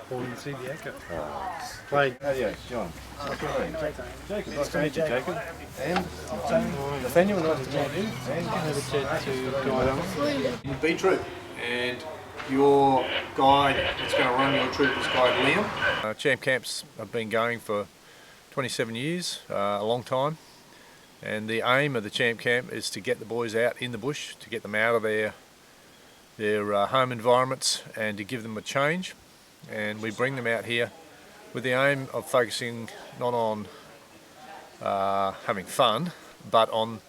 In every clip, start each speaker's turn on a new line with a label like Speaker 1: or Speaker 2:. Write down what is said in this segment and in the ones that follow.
Speaker 1: born in Subiaco. Played.
Speaker 2: Oh yeah, John. Jacob, nice to meet you, Jacob. And Nathaniel, nice to meet you. And
Speaker 1: Over to guide on.
Speaker 2: B Troop. And your guide that's going to run your troop is guide Liam. Champ camps have been going for 27 years, a long time. And the aim of the Champ camp is to get the boys out in the bush, to get them out of their home environments and to give them a change. And we bring them out here with the aim of focusing not on having fun, but on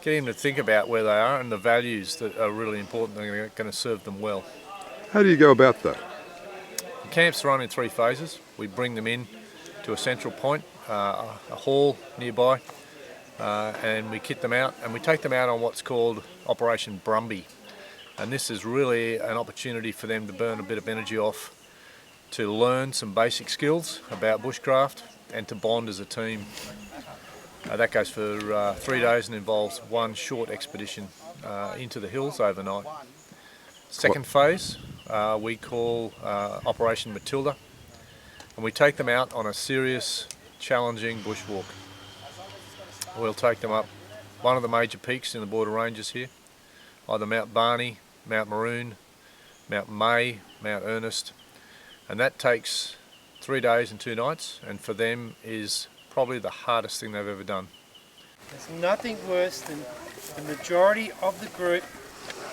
Speaker 2: getting them to think about where they are and the values that are really important and are going to serve them well.
Speaker 3: How do you go about that?
Speaker 2: The camps run in 3 phases. We bring them in to a central point, a hall nearby, and we kit them out and we take them out on what's called Operation Brumby. And this is really an opportunity for them to burn a bit of energy off, to learn some basic skills about bushcraft and to bond as a team. That goes for 3 days and involves one short expedition into the hills overnight. Second phase we call Operation Matilda, and we take them out on a serious, challenging bushwalk. We'll take them up one of the major peaks in the Border Ranges here, either Mount Barney, Mount Maroon, Mount May, Mount Ernest, and that takes 3 days and 2 nights, and for them is probably the hardest thing they've ever done.
Speaker 4: There's nothing worse than the majority of the group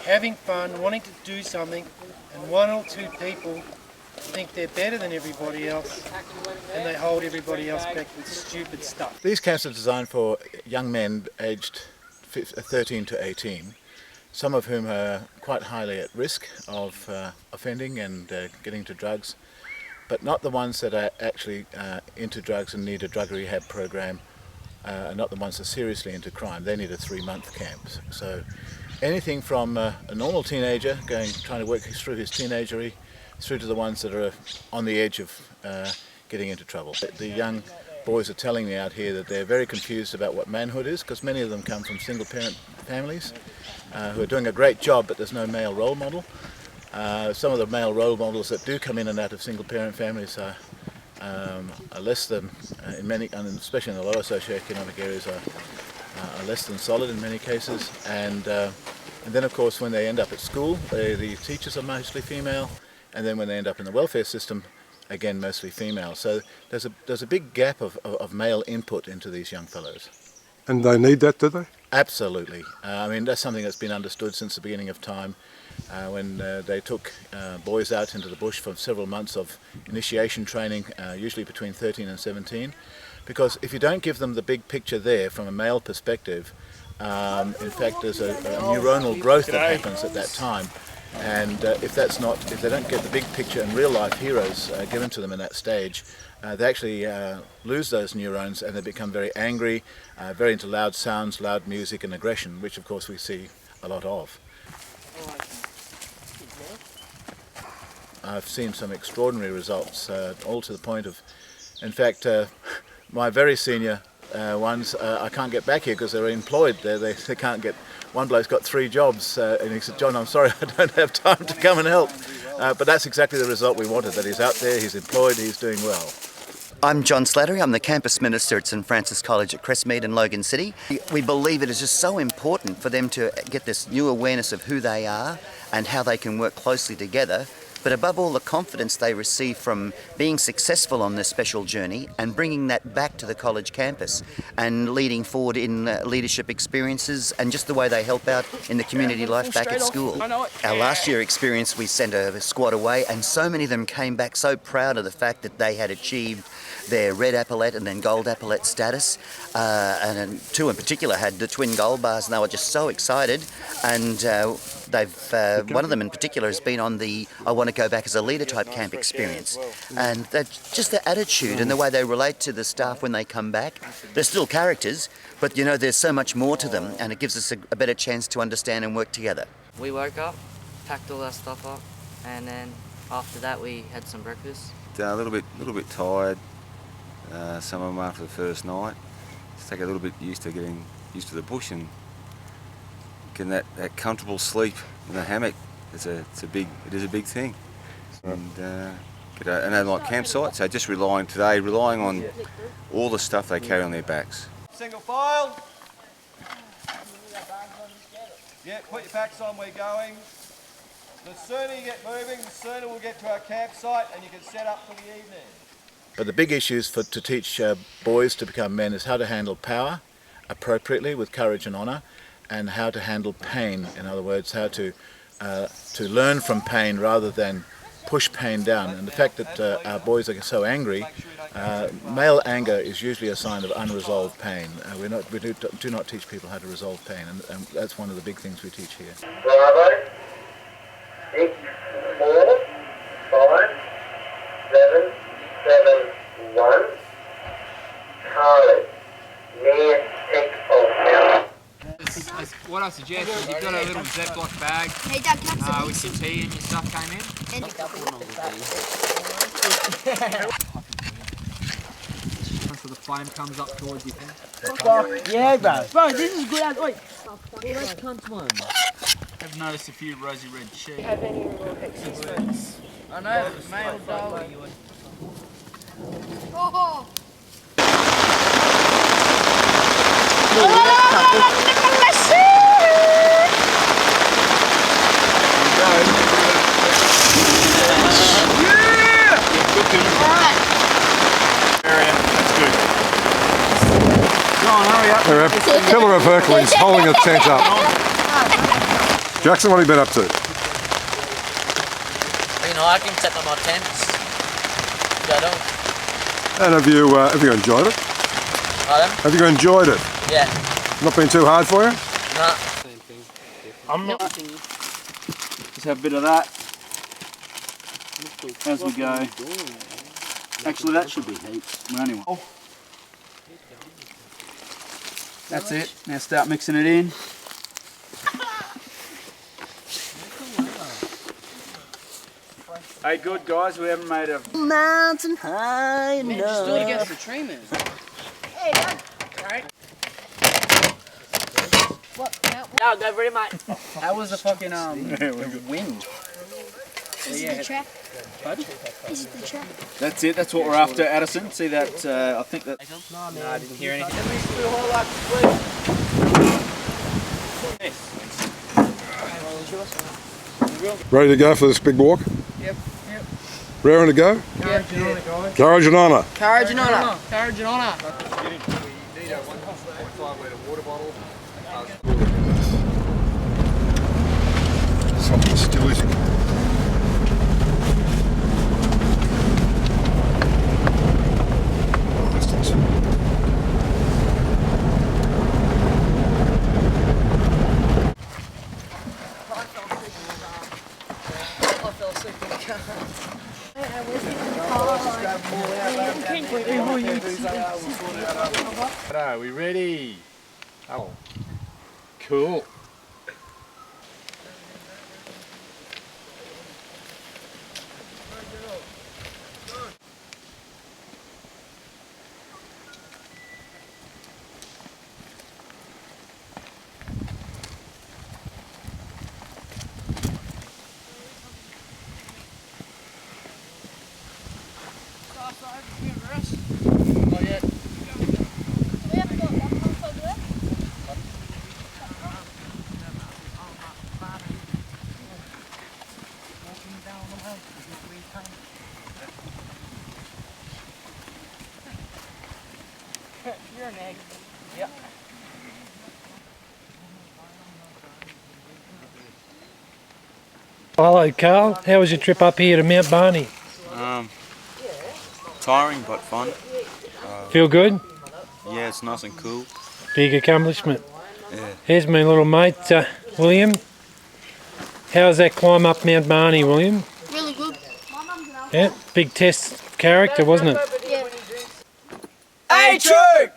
Speaker 4: having fun, wanting to do something, and 1 or 2 people think they're better than everybody else, and they hold everybody else back with stupid stuff.
Speaker 5: These camps are designed for young men aged 13 to 18, some of whom are quite highly at risk of offending and getting into drugs, but not the ones that are actually into drugs and need a drug rehab program, not the ones that are seriously into crime. They need a 3-month camp. So anything from a normal teenager trying to work through his teenagery, through to the ones that are on the edge of getting into trouble. The young boys are telling me out here that they're very confused about what manhood is, because many of them come from single parent families who are doing a great job, but there's no male role model. Some of the male role models that do come in and out of single parent families are less than, in many, and especially in the lower socioeconomic areas, are less than solid in many cases. And then of course when they end up at school, the teachers are mostly female, and then when they end up in the welfare system, again mostly female. So there's a big gap of male input into these young fellows.
Speaker 3: And they need that, do they?
Speaker 5: Absolutely. I mean, that's something that's been understood since the beginning of time, when they took boys out into the bush for several months of initiation training, usually between 13 and 17. Because if you don't give them the big picture there from a male perspective, in fact there's a neuronal growth that happens at that time. And if they don't get the big picture and real life heroes given to them in that stage, they actually lose those neurons and they become very angry, very into loud sounds, loud music and aggression, which of course we see a lot of. I've seen some extraordinary results, all to the point of, in fact, my very senior ones, I can't get back here because they're employed. They can't get. One bloke's got 3 jobs, and he said, "John, I'm sorry, I don't have time to come and help." But that's exactly the result we wanted, that he's out there, he's employed, he's doing well.
Speaker 6: I'm John Slattery. I'm the campus minister at St Francis College at Crestmead in Logan City. We believe it is just so important for them to get this new awareness of who they are and how they can work closely together, but above all the confidence they receive from being successful on this special journey and bringing that back to the college campus and leading forward in leadership experiences and just the way they help out in the community life back at school. Our last year experience, we sent a squad away and so many of them came back so proud of the fact that they had achieved their red epaulette and then gold epaulette status, and 2 in particular had the twin gold bars and they were just so excited. And one of them in particular has been on the I want to go back as a leader type camp experience, and that's just the attitude and the way they relate to the staff when they come back. They're still characters, but you know there's so much more to them, and it gives us a better chance to understand and work together.
Speaker 7: We woke up, packed all our stuff up, and then after that we had some breakfast.
Speaker 8: A little bit tired. Some of them after the first night. Just take a little bit getting used to the bush and getting that comfortable sleep in the hammock. It is a big thing. And get an overnight campsite. So just relying on all the stuff they carry on their backs.
Speaker 9: Single file. Yeah, put your packs on, we're going. The sooner you get moving, the sooner we'll get to our campsite and you can set up for the evening.
Speaker 5: But the big issues to teach boys to become men is how to handle power appropriately with courage and honour, and how to handle pain. In other words, how to learn from pain rather than push pain down. And the fact that our boys are so angry, male anger is usually a sign of unresolved pain. We do not teach people how to resolve pain, and that's one of the big things we teach here.
Speaker 10: Bravo, 6, 4, 5, 7, 7, 1. Charlie, near peak of now.
Speaker 11: What I suggest is you've got a little Ziploc bag with your tea and your stuff came in. So the flame comes up towards you.
Speaker 12: Yeah, bro. Bro, this is good. Wait. Those cunts one.
Speaker 11: I've noticed a few rosy red sheep.
Speaker 12: Have any real experts? I know, male dog. Oh.
Speaker 3: They're a pillar of Hercules holding a tent up. Jackson, what have you been up to?
Speaker 13: Been hiking, setting up my tents.
Speaker 3: And have you enjoyed it?
Speaker 13: Pardon?
Speaker 3: Have you enjoyed it?
Speaker 13: Yeah.
Speaker 3: Not been too hard for you?
Speaker 13: Nah.
Speaker 12: Same thing. I'm not. Just have a bit of that as we go. Actually, that should be heaps. Well, anyway. That's it. Now start mixing it in. Hey, good guys. We haven't made a mountain high enough. Man, just do it against the tree, man. Hey, Dad. Alright. What? No, go very much. That was the fucking the wind.
Speaker 14: This is the track.
Speaker 12: Pardon?
Speaker 14: This is the track.
Speaker 12: That's it. That's what we're after, Addison. See that? I think that. No, I didn't hear anything.
Speaker 3: Ready to go for this big walk?
Speaker 12: Yep.
Speaker 3: Raring to go?
Speaker 4: Courage and honour, guys.
Speaker 3: Courage and honour.
Speaker 12: Courage and honour. Courage and honour.
Speaker 2: We need a 1.5 litre water bottle.
Speaker 3: Something still is.
Speaker 2: Are we ready? Oh, cool.
Speaker 12: You're an egg. Yep.
Speaker 4: Hello, Carl. How was your trip up here to Mount Barney?
Speaker 15: Tiring but fun.
Speaker 4: Feel good?
Speaker 15: Yeah, it's nice and cool.
Speaker 4: Big accomplishment.
Speaker 15: Yeah.
Speaker 4: Here's my little mate, William. How's that climb up Mount Barney, William?
Speaker 14: Really good.
Speaker 4: Yeah, big test of character, wasn't it?
Speaker 14: Yeah.
Speaker 12: Hey, true!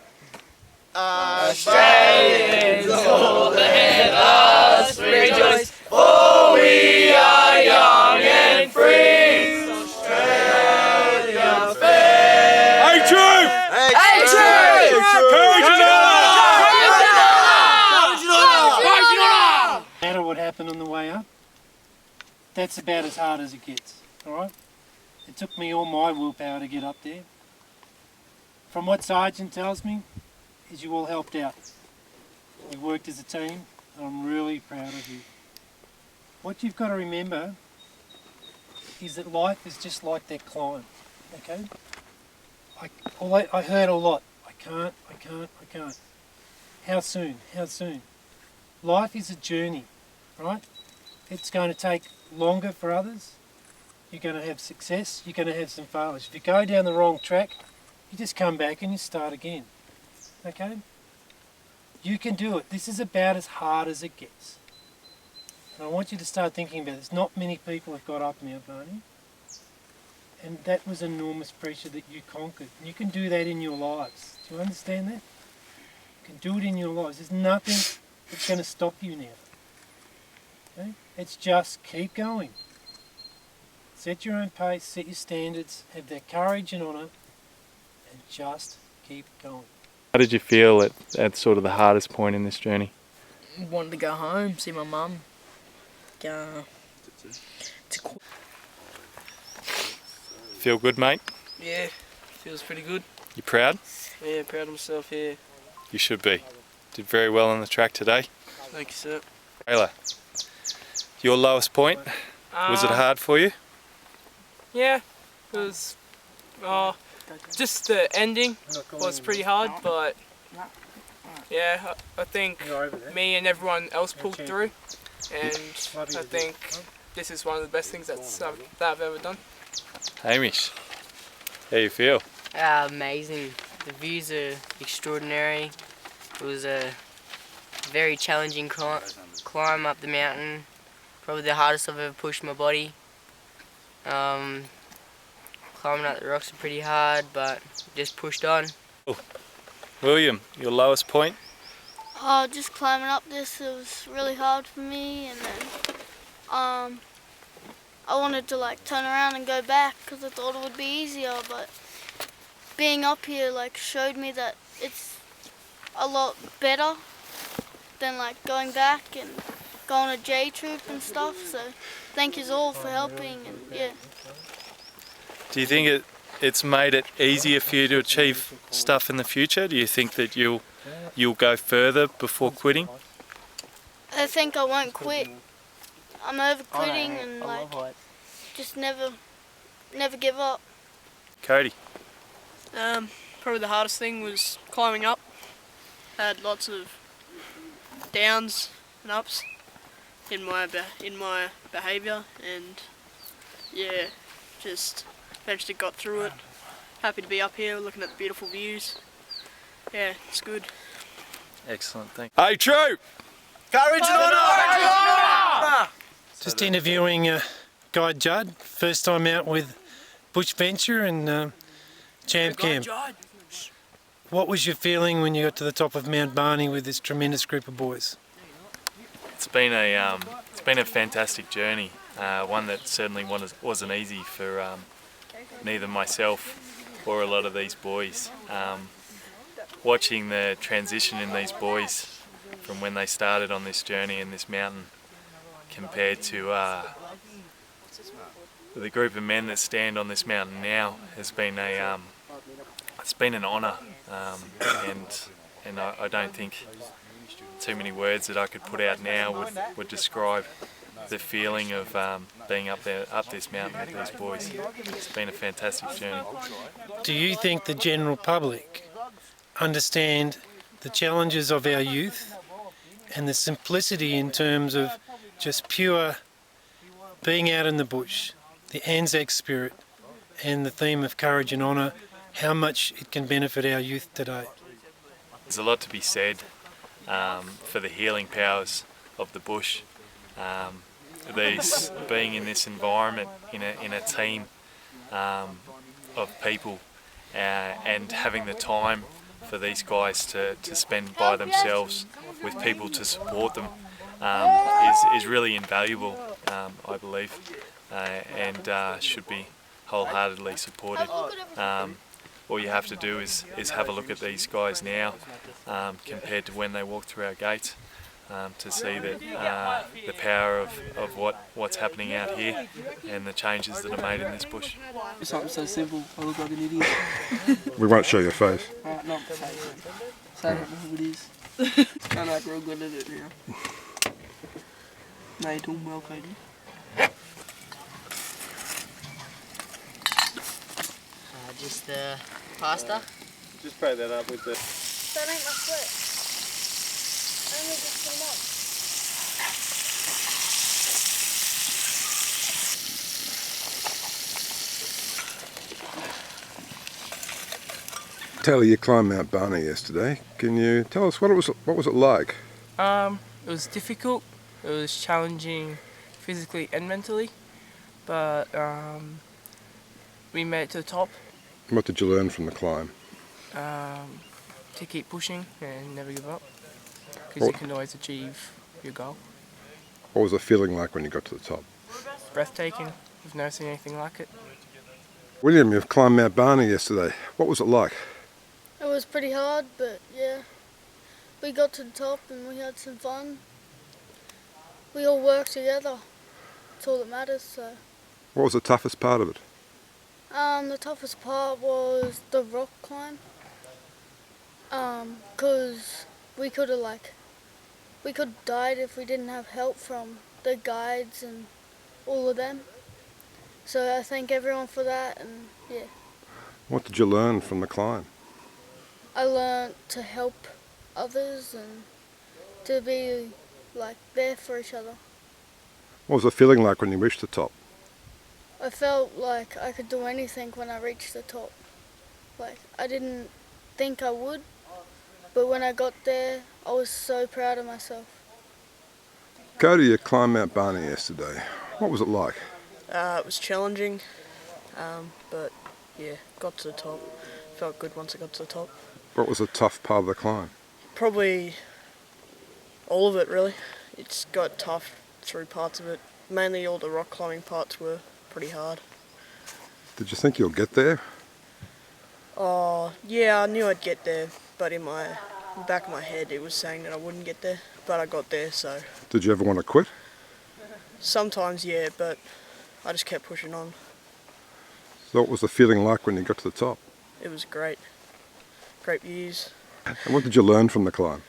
Speaker 13: Australians, hold the hand, us rejoice, for we are young and free. Australia fair.
Speaker 12: Hey, true!
Speaker 13: Hey, true!
Speaker 12: Courage and
Speaker 4: No matter what happened on the way up, that's about as hard as it gets, alright? It took me all my willpower to get up there. From what Sergeant tells me, is you all helped out. You worked as a team, and I'm really proud of you. What you've got to remember is that life is just like that climb, okay? I heard a lot. I can't. How soon? How soon? Life is a journey, right? It's going to take longer for others. You're going to have success. You're going to have some failures. If you go down the wrong track, you just come back and you start again, okay? You can do it. This is about as hard as it gets. And I want you to start thinking about this. Not many people have got up Mount Barney. And that was enormous pressure that you conquered. And you can do that in your lives. Do you understand that? You can do it in your lives. There's nothing that's going to stop you now. Okay? It's just keep going. Set your own pace, set your standards, have that courage and honour, and just keep going.
Speaker 16: How did you feel at sort of the hardest point in this journey?
Speaker 17: Wanted to go home, see my mum.
Speaker 16: Feel good, mate?
Speaker 17: Yeah, feels pretty good.
Speaker 16: You proud?
Speaker 17: Yeah, proud of myself, yeah.
Speaker 16: You should be. Did very well on the track today.
Speaker 17: Thank you, sir.
Speaker 16: Taylor, your lowest point, was it hard for you?
Speaker 18: Yeah, it was just the ending was pretty hard, but yeah, I think me and everyone else pulled through, and I think this is one of the best things that I've ever done.
Speaker 16: Hamish, how you feel?
Speaker 19: Amazing. The views are extraordinary. It was a very challenging climb up the mountain. Probably the hardest I've ever pushed my body. Climbing up the rocks are pretty hard, but just pushed on.
Speaker 16: William, your lowest point?
Speaker 14: Oh, just climbing up this, it was really hard for me, and then I wanted to like turn around and go back because I thought it would be easier, but being up here like showed me that it's a lot better than like going back and going to J Troop and stuff, so thank you all for helping, and yeah.
Speaker 16: Do you think it's made it easier for you to achieve stuff in the future? Do you think that you'll go further before quitting?
Speaker 14: I think I won't quit. I'm over quitting and like just never give up.
Speaker 16: Cody?
Speaker 17: Probably the hardest thing was climbing up. I had lots of downs and ups in my behaviour, and yeah, just eventually got through it. Happy to be up here looking at the beautiful views. Yeah, it's good.
Speaker 16: Excellent, thank you. Hey, Troop!
Speaker 13: Courage and honour!
Speaker 4: Just interviewing Guide Judd, first time out with Bush Venture and Champ Camp. What was your feeling when you got to the top of Mount Barney with this tremendous group of boys?
Speaker 16: It's been a fantastic journey, one that certainly wasn't easy for neither myself or a lot of these boys. Watching the transition in these boys from when they started on this journey in this mountain compared to the group of men that stand on this mountain now has been it's been an honour, and I don't think too many words that I could put out now would describe the feeling of being up this mountain with these boys. It's been a fantastic journey.
Speaker 4: Do you think the general public understand the challenges of our youth and the simplicity in terms of just pure being out in the bush, the Anzac spirit and the theme of courage and honour, how much it can benefit our youth today?
Speaker 16: There's a lot to be said for the healing powers of the bush. Being in this environment, in a team of people, and having the time for these guys to spend by themselves with people to support them is really invaluable, I believe, and should be wholeheartedly supported. All you have to do is have a look at these guys now compared to when they walked through our gates. to see that the power of what's happening out here and the changes that are made in this bush.
Speaker 12: Something so simple, I look like an idiot.
Speaker 3: We won't show your face.
Speaker 12: Right, not the face. So I don't know who it is. I'm not real good at it now. No, you're doing well, Cody.
Speaker 19: Just the pasta.
Speaker 9: Just pray that up with the...
Speaker 14: That ain't my foot. I only just put them on.
Speaker 3: Taylor, you climbed Mount Barney yesterday. Can you tell us what was it like?
Speaker 18: It was difficult. It was challenging physically and mentally, but we made it to the top.
Speaker 3: What did you learn from the climb?
Speaker 18: To keep pushing and never give up, because you can always achieve your goal.
Speaker 3: What was the feeling like when you got to the top?
Speaker 18: Breathtaking. I've never seen anything like it.
Speaker 3: William, you've climbed Mount Barney yesterday. What was it like?
Speaker 14: It was pretty hard, but yeah. We got to the top and we had some fun. We all worked together. That's all that matters, so.
Speaker 3: What was the toughest part of it?
Speaker 14: The toughest part was the rock climb. 'Cause we could have died if we didn't have help from the guides and all of them. So I thank everyone for that, and yeah.
Speaker 3: What did you learn from the climb?
Speaker 14: I learned to help others and to be like there for each other.
Speaker 3: What was the feeling like when you reached the top?
Speaker 14: I felt like I could do anything when I reached the top. Like, I didn't think I would, but when I got there, I was so proud of myself.
Speaker 3: Cody, you climbed Mount Barney yesterday. What was it like?
Speaker 17: It was challenging, but yeah, got to the top. Felt good once I got to the top.
Speaker 3: What was the tough part of the climb?
Speaker 17: Probably all of it, really. It's got tough through parts of it. Mainly all the rock climbing parts were pretty hard.
Speaker 3: Did you think you'll get there?
Speaker 17: Oh, yeah, I knew I'd get there, but in the back of my head it was saying that I wouldn't get there, but I got there, so.
Speaker 3: Did you ever want to quit?
Speaker 17: Sometimes, yeah, but I just kept pushing on.
Speaker 3: So what was the feeling like when you got to the top?
Speaker 17: It was great. Great views.
Speaker 3: And what did you learn from the climb?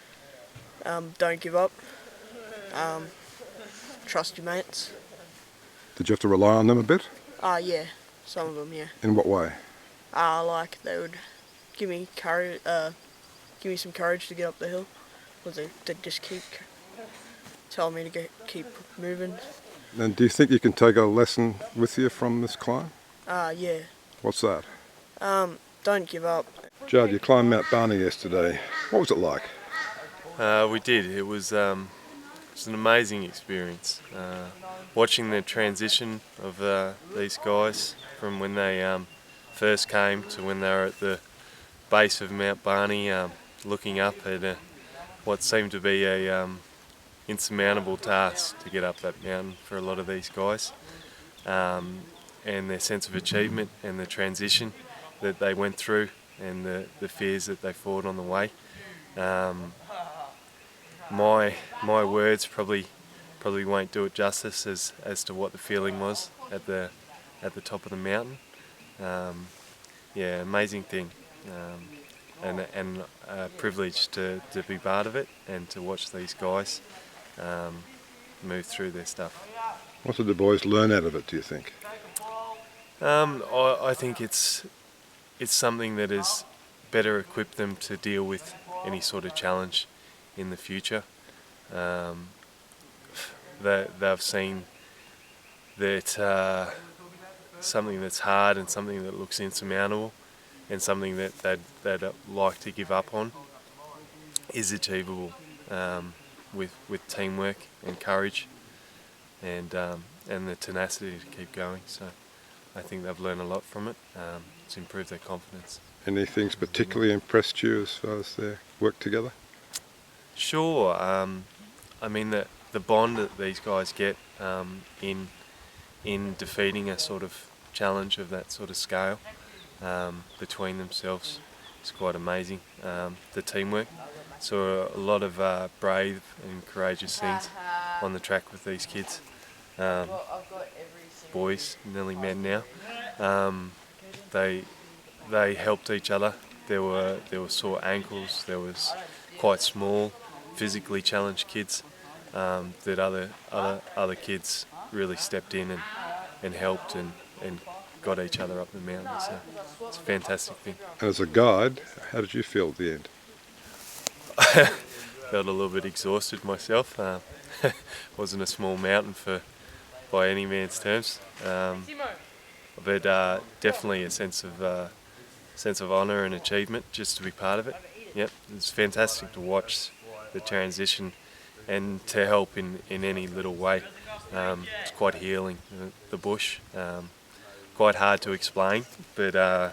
Speaker 17: Don't give up. Trust your mates.
Speaker 3: Did you have to rely on them a bit?
Speaker 17: Yeah, some of them, yeah.
Speaker 3: In what way?
Speaker 17: Like they would give me courage, give me some courage to get up the hill. They'd just keep telling me to keep moving.
Speaker 3: And do you think you can take a lesson with you from this climb?
Speaker 17: Yeah.
Speaker 3: What's that?
Speaker 17: Don't give up.
Speaker 3: Judd, you climbed Mount Barney yesterday. What was it like?
Speaker 16: We did. It was an amazing experience. Watching the transition of these guys from when they first came to when they were at the base of Mount Barney, looking up at what seemed to be a insurmountable task to get up that mountain for a lot of these guys, and their sense of achievement and the transition that they went through and the fears that they fought on the way. My words probably won't do it justice as to what the feeling was at the top of the mountain. Yeah, amazing thing, and a privilege to be part of it and to watch these guys move through their stuff.
Speaker 3: What did the boys learn out of it, do you think?
Speaker 16: I think it's something that has better equipped them to deal with any sort of challenge in the future. They've seen that something that's hard and something that looks insurmountable and something that they'd like to give up on is achievable with teamwork and courage and the tenacity to keep going. So I think they've learned a lot from it. It's improved their confidence.
Speaker 3: Any things particularly impressed you as far as their work together?
Speaker 16: Sure. I mean the bond that these guys get in defeating a sort of challenge of that sort of scale between themselves is quite amazing. The teamwork saw a lot of brave and courageous things on the track with these kids. Boys, nearly men now. They helped each other. There were sore ankles. There was quite small, physically challenged kids that other kids really stepped in and helped and got each other up the mountain. So it's a fantastic thing.
Speaker 3: And as a guide, how did you feel at the end?
Speaker 16: Felt a little bit exhausted myself. Wasn't a small mountain by any man's terms, but definitely a sense of honour and achievement just to be part of it. Yep, it's fantastic to watch the transition and to help in any little way. It's quite healing, the bush. Quite hard to explain, but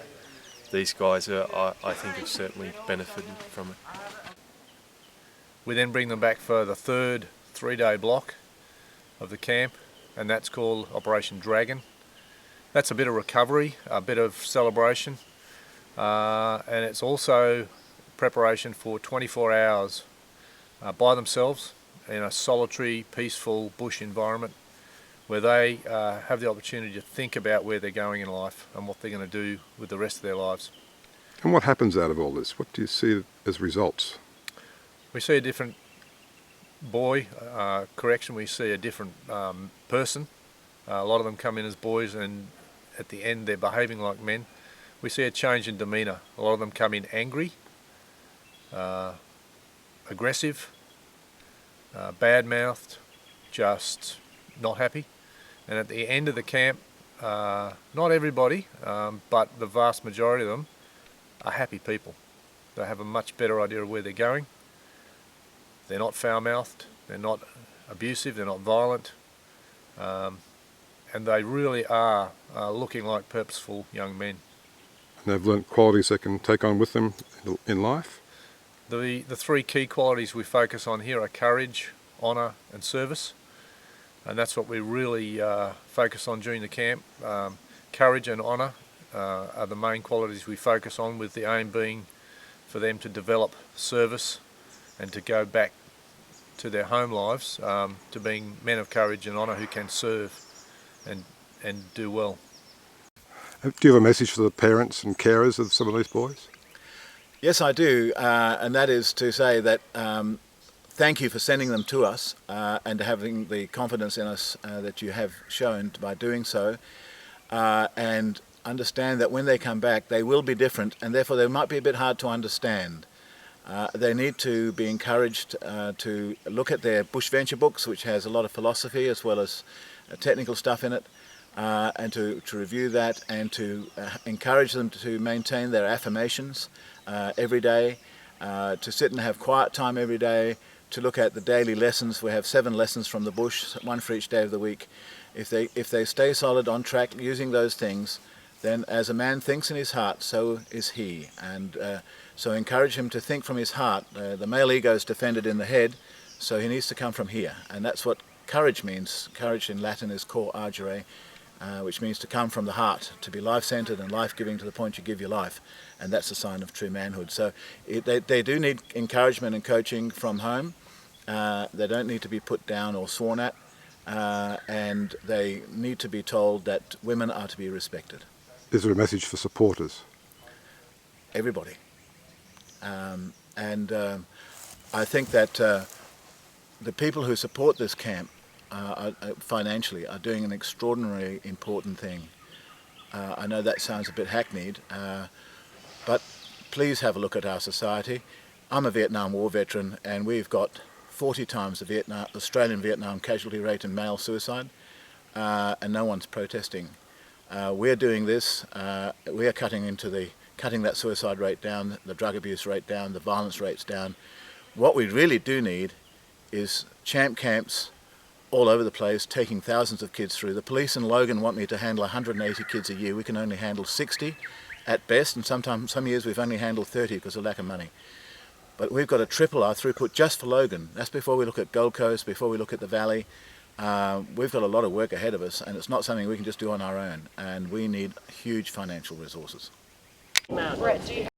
Speaker 16: these guys I think have certainly benefited from it.
Speaker 2: We then bring them back for the third 3-day block of the camp, and that's called Operation Dragon. That's a bit of recovery, a bit of celebration, and it's also preparation for 24 hours by themselves in a solitary, peaceful bush environment where they have the opportunity to think about where they're going in life and what they're going to do with the rest of their lives.
Speaker 3: And what happens out of all this? What do you see as results?
Speaker 2: We see a different boy, we see a different person. A lot of them come in as boys and at the end they're behaving like men. We see a change in demeanour. A lot of them come in angry, aggressive, bad-mouthed, just not happy. And at the end of the camp, not everybody, but the vast majority of them are happy people. They have a much better idea of where they're going. They're not foul-mouthed, they're not abusive, they're not violent, and they really are looking like purposeful young men.
Speaker 3: And they've learnt qualities they can take on with them in life?
Speaker 2: The 3 key qualities we focus on here are courage, honour and service, and that's what we really focus on during the camp. Courage and honour are the main qualities we focus on, with the aim being for them to develop service and to go back to their home lives, to being men of courage and honour who can serve and do well.
Speaker 3: Do you have a message for the parents and carers of some of these boys?
Speaker 5: Yes, I do, and that is to say that thank you for sending them to us and having the confidence in us that you have shown by doing so, and understand that when they come back they will be different, and therefore they might be a bit hard to understand. They need to be encouraged to look at their Bush Venture books, which has a lot of philosophy as well as technical stuff in it, and to review that and to encourage them to maintain their affirmations every day, to sit and have quiet time every day, to look at the daily lessons. We have 7 lessons from the bush, 1 for each day of the week. If they stay solid on track using those things, then as a man thinks in his heart, so is he. And so encourage him to think from his heart. The male ego is defended in the head, so he needs to come from here. And that's what courage means. Courage in Latin is cor agere, which means to come from the heart, to be life-centered and life-giving to the point you give your life. And that's a sign of true manhood. So they do need encouragement and coaching from home. They don't need to be put down or sworn at. And they need to be told that women are to be respected.
Speaker 3: Is there a message for supporters?
Speaker 5: Everybody. I think that the people who support this camp financially are doing an extraordinarily important thing. I know that sounds a bit hackneyed, but please have a look at our society. I'm a Vietnam War veteran, and we've got 40 times the Australian Vietnam casualty rate in male suicide, and no one's protesting. We're doing this. We are cutting that suicide rate down, the drug abuse rate down, the violence rates down. What we really do need is champ camps all over the place, taking thousands of kids through. The police in Logan want me to handle 180 kids a year. We can only handle 60 at best, and some years we've only handled 30 because of lack of money. But we've got to triple our throughput just for Logan. That's before we look at Gold Coast, before we look at the Valley. We've got a lot of work ahead of us, and it's not something we can just do on our own, and we need huge financial resources.
Speaker 20: Brett, do you